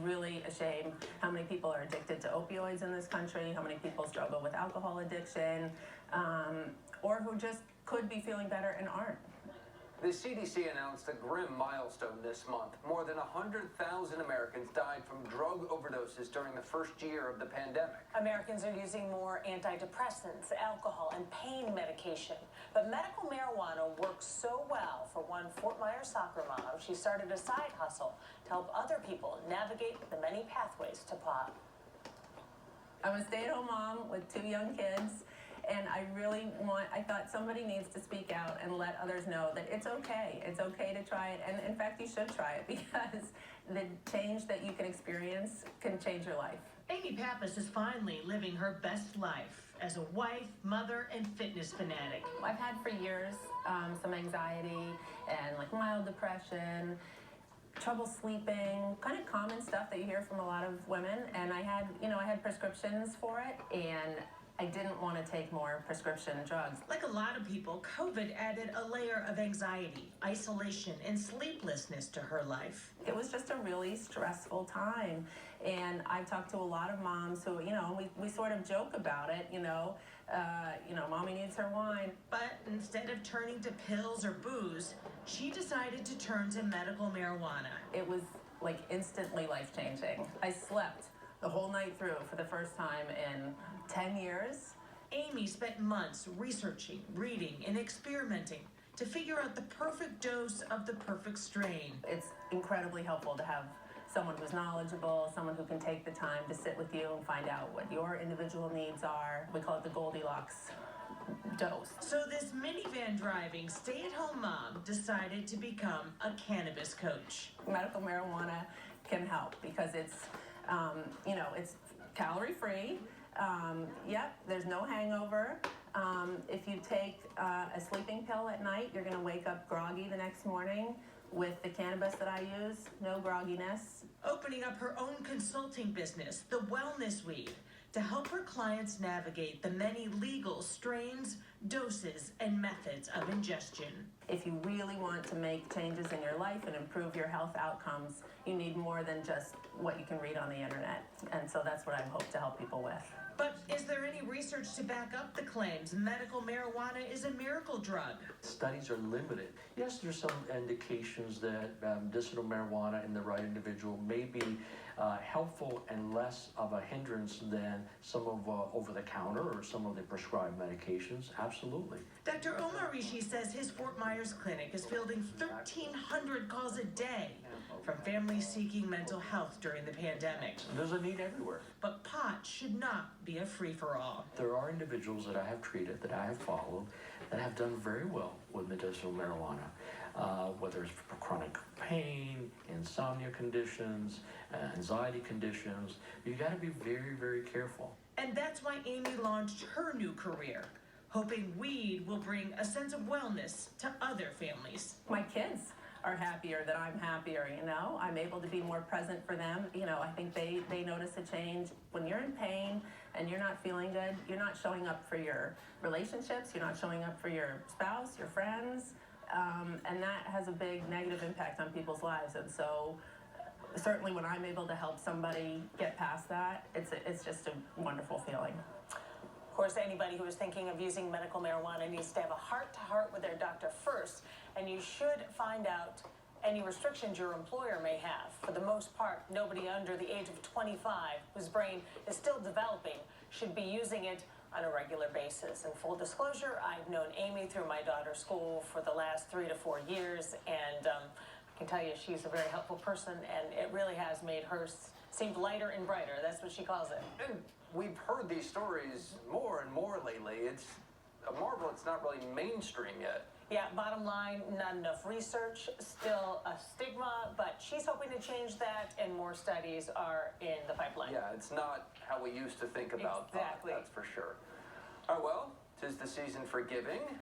really a shame how many people are addicted to opioids in this country, how many people struggle with alcohol addiction, or who just could be feeling better and aren't. The CDC announced a grim milestone this month. More than 100,000 Americans died from drug overdoses during the first year of the pandemic. Americans are using more antidepressants, alcohol, and pain medication. But medical marijuana works so well for one Fort Myers soccer mom. She started a side hustle to help other people navigate the many pathways to pot. I'm a stay-at-home mom with 2 young kids. And I thought somebody needs to speak out and let others know that it's okay. It's okay to try it. And in fact, you should try it because the change that you can experience can change your life. Amy Pappas is finally living her best life as a wife, mother, and fitness fanatic. I've had for years some anxiety and like mild depression, trouble sleeping, kind of common stuff that you hear from a lot of women. And I had prescriptions for it, and I didn't want to take more prescription drugs. Like a lot of people, COVID added a layer of anxiety, isolation, and sleeplessness to her life. It was just a really stressful time. And I've talked to a lot of moms who, we sort of joke about it, mommy needs her wine. But instead of turning to pills or booze, she decided to turn to medical marijuana. It was like instantly life-changing. I slept the whole night through for the first time in 10 years. Amy spent months researching, reading, and experimenting to figure out the perfect dose of the perfect strain. It's incredibly helpful to have someone who's knowledgeable, someone who can take the time to sit with you and find out what your individual needs are. We call it the Goldilocks dose. So this minivan driving stay-at-home mom decided to become a cannabis coach. Medical marijuana can help because it's calorie-free. There's no hangover. If you take a sleeping pill at night, you're going to wake up groggy the next morning. With the cannabis that I use, no grogginess. Opening up her own consulting business, the Wellness Weed, to help her clients navigate the many legal strains, doses, and methods of ingestion. If you really want to make changes in your life and improve your health outcomes, you need more than just what you can read on the internet. And so that's what I hope to help people with. But is there any research to back up the claims medical marijuana is a miracle drug? Studies are limited. Yes, there's some indications that medicinal marijuana in the right individual may be helpful and less of a hindrance than some of over-the-counter or some of the prescribed medications. Absolutely. Dr. Omar Rishi says his Fort Myers clinic is fielding 1,300 calls a day from families seeking mental health during the pandemic. There's a need everywhere. But pot should not be a free-for-all. There are individuals that I have treated, that I have followed, that have done very well with medicinal marijuana, whether it's for chronic pain, insomnia conditions, anxiety conditions. You got to be very, very careful. And that's why Amy launched her new career, hoping weed will bring a sense of wellness to other families. My kids are happier that I'm happier, I'm able to be more present for them. I think they notice a change. When you're in pain and you're not feeling good, you're not showing up for your relationships, you're not showing up for your spouse, your friends, and that has a big negative impact on people's lives. And so certainly when I'm able to help somebody get past that, it's just a wonderful feeling. Of course, anybody who is thinking of using medical marijuana needs to have a heart-to-heart with their doctor first, and you should find out any restrictions your employer may have. For the most part, nobody under the age of 25 whose brain is still developing should be using it on a regular basis. And full disclosure, I've known Amy through my daughter's school for the last 3 to 4 years, and I can tell you she's a very helpful person, and it really has made her seem lighter and brighter. That's what she calls it. And we've heard these stories more and more lately. It's a marvel it's not really mainstream yet. Yeah, bottom line, not enough research, still a stigma, but she's hoping to change that, and more studies are in the pipeline. Yeah, it's not how we used to think about Exactly. pot, that's for sure. All right, well, 'tis the season for giving.